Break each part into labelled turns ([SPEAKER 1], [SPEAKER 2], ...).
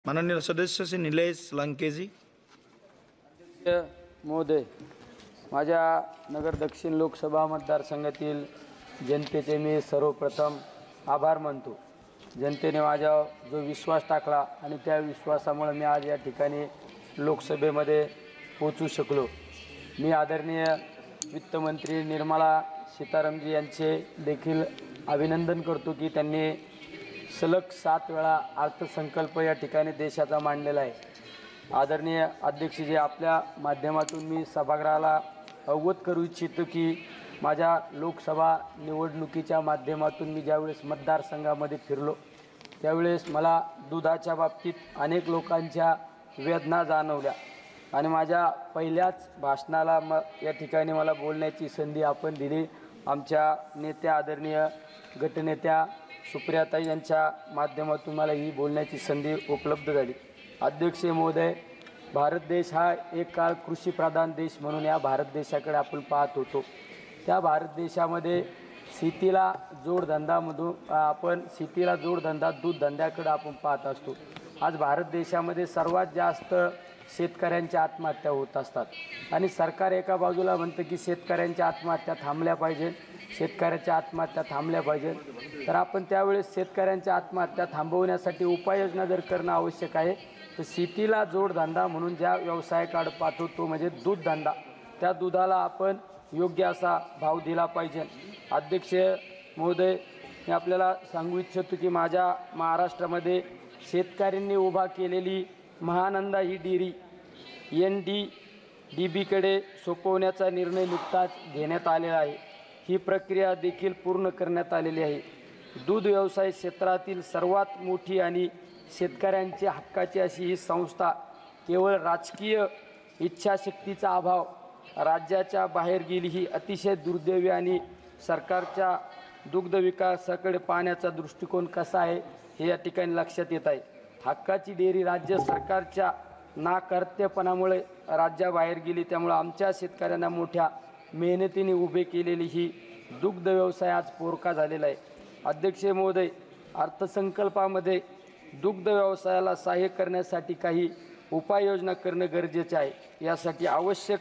[SPEAKER 1] माननीय सदस्य श्री निलेश लंके जी।
[SPEAKER 2] महोदय, माझ्या नगर दक्षिण लोकसभा मतदारसंघातील जनतेचे मी सर्वप्रथम आभार मानतो। जनतेने माझ्यावर जो विश्वास टाकला आणि त्या विश्वासामुळे मी आज या ठिकाणी लोकसभेमध्ये पोहोचू शकलो। मी आदरणीय वित्तमंत्री निर्मला सीतारामजी यांचे देखील अभिनंदन करतो की त्यांनी सलग 7 वेळा अर्थसंकल्प या ठिकाणी देशाचा मांडलेला आहे। आदरणीय अध्यक्षजी, आपल्या माध्यमातून मी सभागृहाला अवगत करू इच्छितो की माझ्या लोकसभा निवडणुकीच्या माध्यमातून मी ज्यावेळेस मतदारसंघामध्ये फिरलो त्यावेळेस मला दुधाच्या बाबतीत अनेक लोकांच्या वेदना जाणवल्या आणि माझ्या पहिल्याच भाषणाला या ठिकाणी मला बोलण्याची संधी आपण दिली। आमच्या नेत्या आदरणीय गटनेत्या सुप्रियाताई यांच्या माध्यमातून मला ही बोलण्याची संधी उपलब्ध झाली। अध्यक्ष महोदय, भारत देश हा एक काळ कृषीप्रधान देश म्हणून या भारत देशाकडे आपण पाहत होतो। त्या भारत देशामध्ये शेतीला जोडधंदा दूध धंद्याकडे आपण पाहत असतो। आज भारत देशामध्ये सर्वात जास्त शेतकऱ्यांच्या आत्महत्या होत असतात आणि सरकार एका बाजूला म्हणतं की शेतकऱ्यांच्या आत्महत्या थांबल्या पाहिजे, शेतकऱ्याच्या आत्महत्या थांबल्या पाहिजे। तर आपण त्यावेळेस शेतकऱ्यांच्या आत्महत्या थांबवण्यासाठी उपाययोजना जर करणं आवश्यक आहे तर शेतीला जोडधंदा म्हणून ज्या व्यवसायाकडे पाहतो तो म्हणजे दूध धंदा, त्या दुधाला आपण योग्य असा भाव दिला पाहिजे। अध्यक्ष महोदय, मी आपल्याला सांगू इच्छितो की माझ्या महाराष्ट्रामध्ये शेतकऱ्यांनी उभा केलेली महानंदा ही डेअरी NDDBकडे सोपवण्याचा निर्णय नुकताच घेण्यात आलेला आहे। ही प्रक्रिया देखील पूर्ण करण्यात आलेली आहे। दूध व्यवसाय क्षेत्रातील सर्वात मोठी आणि शेतकऱ्यांच्या हक्काची अशी ही संस्था केवळ राजकीय इच्छाशक्तीचा अभाव राज्याच्या बाहेर गेली ही अतिशय दुर्दैवी आणि सरकारच्या दुग्ध विकासाकडे पाहण्याचा दृष्टिकोन कसा आहे हे या ठिकाणी लक्षात येत आहे। हक्काची डेअरी राज्य सरकारच्या नाकर्तेपणामुळे राज्याबाहेर गेली, त्यामुळे आमच्या शेतकऱ्यांना मोठ्या मेहनतीने उभे केलेली ही दुग्ध व्यवसाय आज पोरका झालेला आहे। अध्यक्ष महोदय, अर्थसंकल्पामध्ये दुग्ध व्यवसायाला सहाय्य करण्यासाठी काही उपाययोजना करणं गरजेचे आहे। यासाठी आवश्यक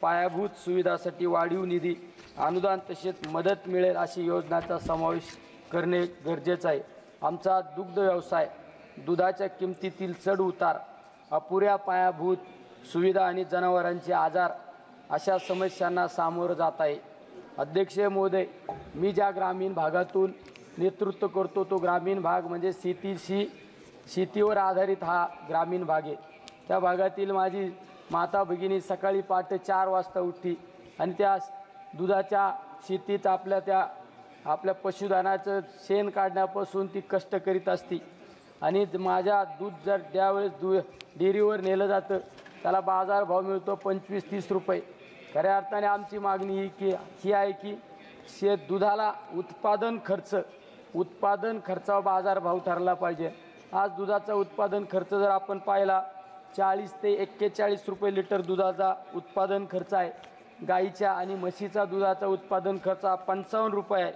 [SPEAKER 2] पायाभूत सुविधासाठी वाढीव निधी, अनुदान तसेच मदत मिळेल अशी योजनांचा समावेश करणे गरजेचं आहे। आमचा दुग्ध व्यवसाय दुधाच्या किमतीतील चढउतार, अपुऱ्या पायाभूत सुविधा आणि जनावरांचे आजार अशा समस्यांना सामोरं जात आहे। अध्यक्ष महोदय, मी ज्या ग्रामीण भागातून नेतृत्व करतो तो ग्रामीण भाग म्हणजे शेतीवर आधारित हा ग्रामीण भाग आहे। त्या भागातील माझी माता भगिनी सकाळी पहाटे 4 वाजता उठती आणि त्या दुधाच्या शेतीत आपल्या पशुधनाचं शेण काढण्यापासून ती कष्ट करीत असती आणि माझ्या दूध जर ज्यावेळेस डेअरीवर नेलं जातं त्याला बाजारभाव मिळतो 25-30 रुपये। खऱ्या अर्थाने आमची मागणी ही आहे की दुधाला उत्पादन खर्चावर बाजारभाव ठरला पाहिजे। आज दुधाचा उत्पादन खर्च जर आपण पाहिला 40 ते 41 रुपये लिटर दुधाचा उत्पादन खर्च आहे। गाईच्या आणि म्हशीचा दुधाचा उत्पादन खर्च 55 रुपये आहे।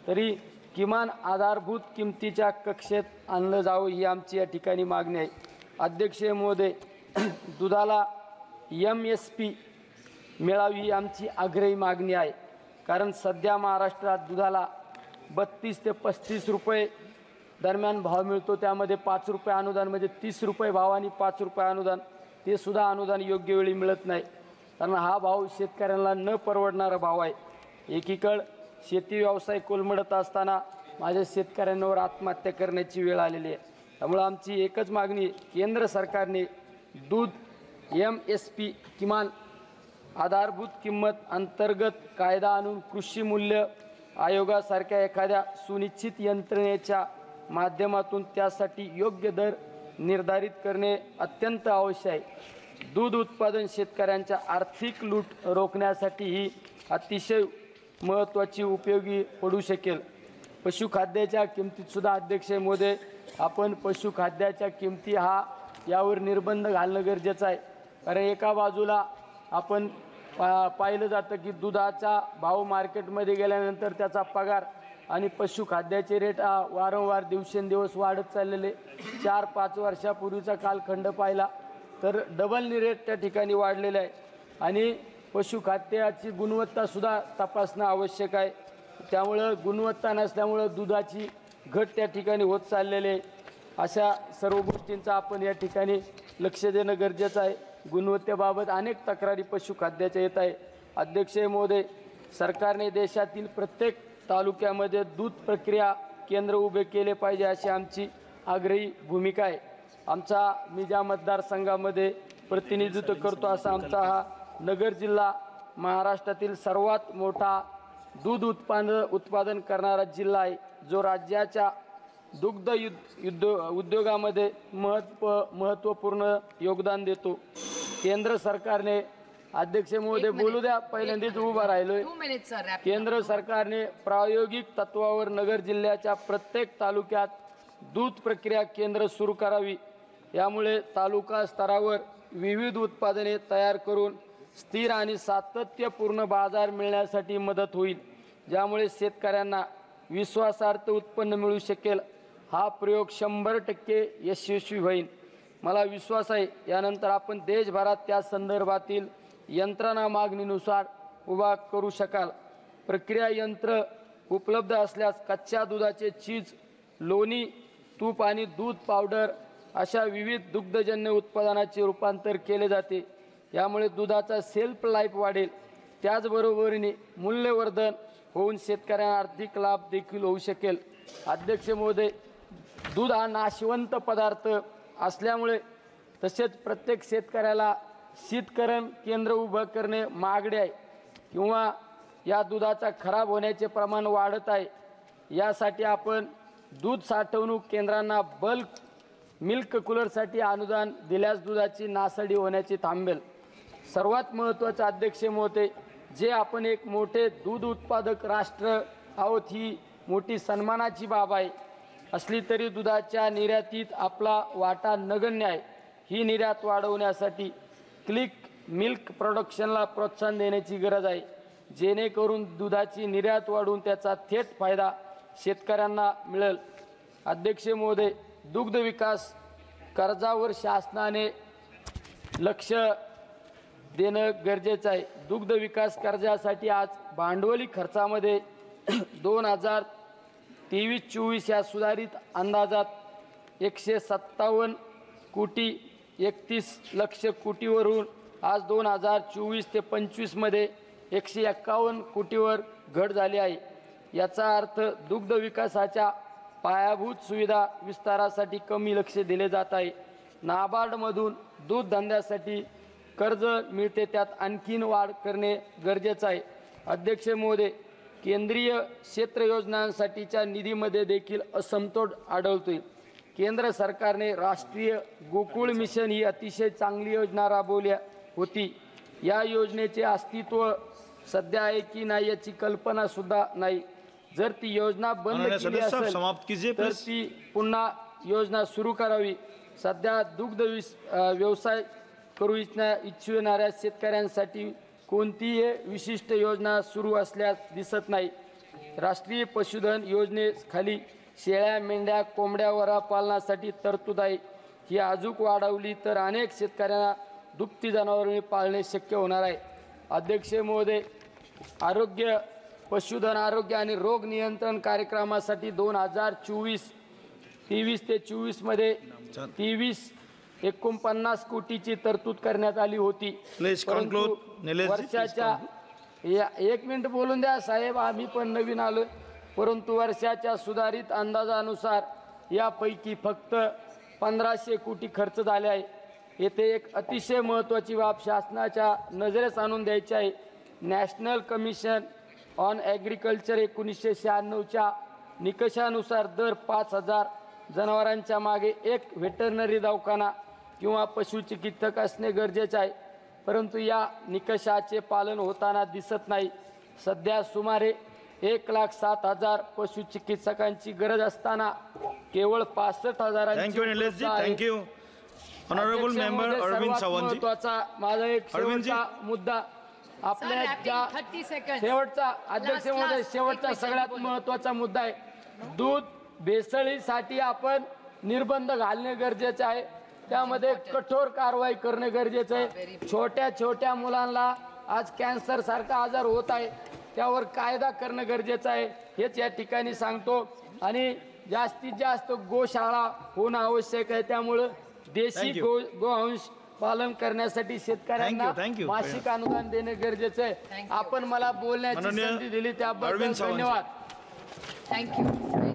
[SPEAKER 2] तरी किमान आधारभूत किमतीच्या कक्षेत आणलं जावं ही आमची या ठिकाणी मागणी आहे। अध्यक्ष महोदय, दुधाला MSP मिळावी ही आमची आग्रही मागणी आहे, कारण सध्या महाराष्ट्रात दुधाला 32 ते 35 रुपये दरम्यान भाव मिळतो। त्यामध्ये 5 रुपये अनुदान म्हणजे 30 रुपये भाव आणि 5 रुपये अनुदान, ते सुद्धा अनुदान योग्य वेळी मिळत नाही, कारण हा भाव शेतकऱ्यांना न परवडणारा भाव आहे। एकीकडे शेती व्यवसाय कोलमडत असताना माझ्या शेतकऱ्यांवर आत्महत्या करण्याची वेळ आलेली आहे। त्यामुळे आमची एकच मागणी आहे, केंद्र सरकारने दूध MSP किमान आधारभूत किंमत अंतर्गत कायदा आणून कृषी मूल्य आयोगासारख्या एखाद्या सुनिश्चित यंत्रणेच्या माध्यमातून त्यासाठी योग्य दर निर्धारित करणे अत्यंत आवश्यक आहे। दूध उत्पादन शेतकऱ्यांच्या आर्थिक लूट रोखण्यासाठी ही अतिशय महत्त्वाची उपयोगी पडू शकेल। पशुखाद्याच्या किमतीत सुद्धा अध्यक्ष महोदय, आपण पशुखाद्याच्या किमती यावर निर्बंध घालणं गरजेचं आहे, कारण एका बाजूला आपण पाहिलं जातं की दुधाचा भाव मार्केटमध्ये गेल्यानंतर त्याचा पगार आणि पशुखाद्याचे रेट वारंवार दिवसेंदिवस वाढत चाललेले. 4-5 वर्षापूर्वीचा कालखंड पाहिला तर डबलनी रेट त्या ठिकाणी वाढलेला आहे आणि पशुखाद्याची गुणवत्तासुद्धा तपासणं आवश्यक आहे. त्यामुळं गुणवत्ता नसल्यामुळं दुधाची घट त्या ठिकाणी होत चाललेली आहे. अशा सर्व गोष्टींचा आपण या ठिकाणी लक्ष देणं गरजेचं आहे. गुणवत्तेबाबत अनेक तक्रारी पशुखाद्याच्या येत आहे. अध्यक्ष महोदय, सरकारने देशातील प्रत्येक तालुक्यामध्ये दूध प्रक्रिया केंद्र उभे केले पाहिजे अशी आमची आग्रही भूमिका आहे. मी ज्या मतदारसंघामध्ये प्रतिनिधित्व करतो असा आमचा हा नगर जिल्हा महाराष्ट्रातील सर्वात मोठा दूध उत्पादन करणारा जिल्हा आहे, जो राज्याच्या दुग्ध उद्योगामध्ये महत्त्वपूर्ण योगदान देतो. केंद्र सरकारने, अध्यक्ष महोदय बोलू द्या, पहिल्यांदाच उभा राहिलोय. केंद्र सरकारने प्रायोगिक तत्वावर नगर जिल्ह्याच्या प्रत्येक तालुक्यात दूध प्रक्रिया केंद्र सुरू करावी. यामुळे तालुका स्तरावर विविध उत्पादने तयार करून स्थिर आणि सातत्यपूर्ण बाजार मिळण्यासाठी मदत होईल, ज्यामुळे शेतकऱ्यांना विश्वासार्ह उत्पन्न मिळू शकेल. हा प्रयोग 100% यशस्वी होईल. मला विश्वास आहे यानंतर आपण देशभरात त्या संदर्भातील यंत्रणा मागणीनुसार उभा करू शकाल. प्रक्रिया यंत्र उपलब्ध असल्यास कच्च्या दुधाचे चीज, लोणी, तूप आणि दूध पावडर अशा विविध दुग्धजन्य उत्पादनाचे रूपांतर केले जाते. यामुळे दुधाचा शेल्फ लाईफ वाढेल. त्याचबरोबरीने मूल्यवर्धन होऊन शेतकऱ्यांना आर्थिक लाभ देखील होऊ शकेल. अध्यक्ष महोदय, दूध हा नाशवंत पदार्थ असल्यामुळे तसेच प्रत्येक शेतकऱ्याला शीतकरण केंद्र उभं करणे मागणे आहे किंवा या दुधाचा खराब होण्याचे प्रमाण वाढत आहे. यासाठी आपण दूध साठवणूक केंद्रांना बल्क मिल्क कूलरसाठी अनुदान दिल्यास दुधाची नासाडी होण्याची थांबेल. सर्वात महत्त्वाचं अध्यक्ष महोदय, जे आपण एक मोठे दूध उत्पादक राष्ट्र आहोत, ही मोठी सन्मानाची बाब आहे. असली तरी दुधाच्या निर्यातीत आपला वाटा नगण्य आहे. ही निर्यात वाढवण्यासाठी क्लिक मिल्क प्रोडक्शनला प्रोत्साहन देण्याची गरज आहे, जेणेकरून दुधाची निर्यात वाढून त्याचा थेट फायदा शेतकऱ्यांना मिळेल. अध्यक्ष महोदय, दुग्ध विकास कर्जावर शासनाने लक्ष देणं गरजेचं आहे. दुग्ध विकास कर्जासाठी आज भांडवली खर्चामध्ये 2023-24 या सुधारित अंदाजात 157 कोटी 31 लक्ष कोटीवरून आज 2024 ते 25 मध्ये 151 कोटीवर घट झाली आहे. याचा अर्थ दुग्ध विकासाच्या पायाभूत सुविधा विस्तारासाठी कमी लक्ष दिले जात आहे. नाबार्डमधून दूध धंद्यासाठी कर्ज मिळते, त्यात आणखीन वाढ करणे गरजेचं आहे. अध्यक्ष महोदय, केंद्रीय क्षेत्र योजनांसाठीच्या निधीमध्ये देखील असमतोल आढळतोय. केंद्र सरकारने राष्ट्रीय गोकुळ मिशन ही अतिशय चांगली योजना राबवली होती. या योजनेचे अस्तित्व सध्या आहे की नाही याची कल्पना सुद्धा नाही. जर ती योजना बंद केली असेल तर ती पुन्हा योजना सुरू करावी. सध्या दुग्ध व्यवसाय करू इच्छिणाऱ्या शेतकऱ्यांसाठी कोणतीही विशिष्ट योजना सुरू असल्यास दिसत नाही. राष्ट्रीय पशुधन योजनेखाली शेळ्या, मेंढ्या, कोंबड्या पालनासाठी तरतूद आहे. ही अजून वाढवली तर अनेक शेतकऱ्यांना दुभती जनावरे पाळणे शक्य होणार आहे. अध्यक्ष महोदय, पशुधन आरोग्य आणि रोग नियंत्रण कार्यक्रमासाठी 2023 ते 24 मध्ये 49 कोटीची तरतूद करण्यात आली होती. वर्षाच्या एक मिनिट बोलून द्या साहेब, आम्ही पण नवीन आलो. परंतु वर्षाच्या सुधारित अंदाजानुसार यापैकी फक्त 1500 कोटी खर्च झाले आहे. येथे एक अतिशय महत्त्वाची बाब शासनाच्या नजरेस आणून द्यायची आहे. नॅशनल कमिशन ऑन ॲग्रिकल्चर 1996च्या निकषानुसार दर 5000 जनावरांच्या मागे एक व्हेटरनरी दवाखाना किंवा पशुचिकित्सक असणे गरजेचे आहे. परंतु या निकषाचे पालन होताना दिसत नाही. सध्या सुमारे 1,07,000 पशुचिकित्सकांची गरज असताना केवळ 65,000 महत्त्वाचा माझा एक शेवटचा मुद्दा, आपल्या
[SPEAKER 3] Sir,
[SPEAKER 2] ज्या
[SPEAKER 3] 30 seconds.
[SPEAKER 2] शेवटचा अध्यक्ष महोदय
[SPEAKER 3] last.
[SPEAKER 2] शेवटचा
[SPEAKER 3] एक
[SPEAKER 2] सगळ्यात
[SPEAKER 3] question
[SPEAKER 2] महत्वाचा मुद्दा आहे. दूध भेसळीसाठी आपण निर्बंध घालणे गरजेचे आहे. त्यामध्ये कठोर कारवाई करणे गरजेचं आहे. छोट्या छोट्या मुलांना आज कॅन्सर सारखा आजार होत आहे, त्यावर कायदा करणं गरजेचं आहे हेच या ठिकाणी सांगतो. आणि जास्तीत जास्त गोशाळा होणं आवश्यक आहे. त्यामुळं देशी
[SPEAKER 1] Thank you.
[SPEAKER 2] गोवंश पालन करण्यासाठी शेतकऱ्यांना
[SPEAKER 1] Thank you.
[SPEAKER 2] मासिक अनुदान देणे गरजेचं आहे.
[SPEAKER 3] Thank you.
[SPEAKER 2] आपण मला बोलण्याची
[SPEAKER 1] माननीय
[SPEAKER 2] संधी दिली त्याबद्दल
[SPEAKER 1] अरविंद सावंत.
[SPEAKER 2] धन्यवाद.
[SPEAKER 3] Thank you.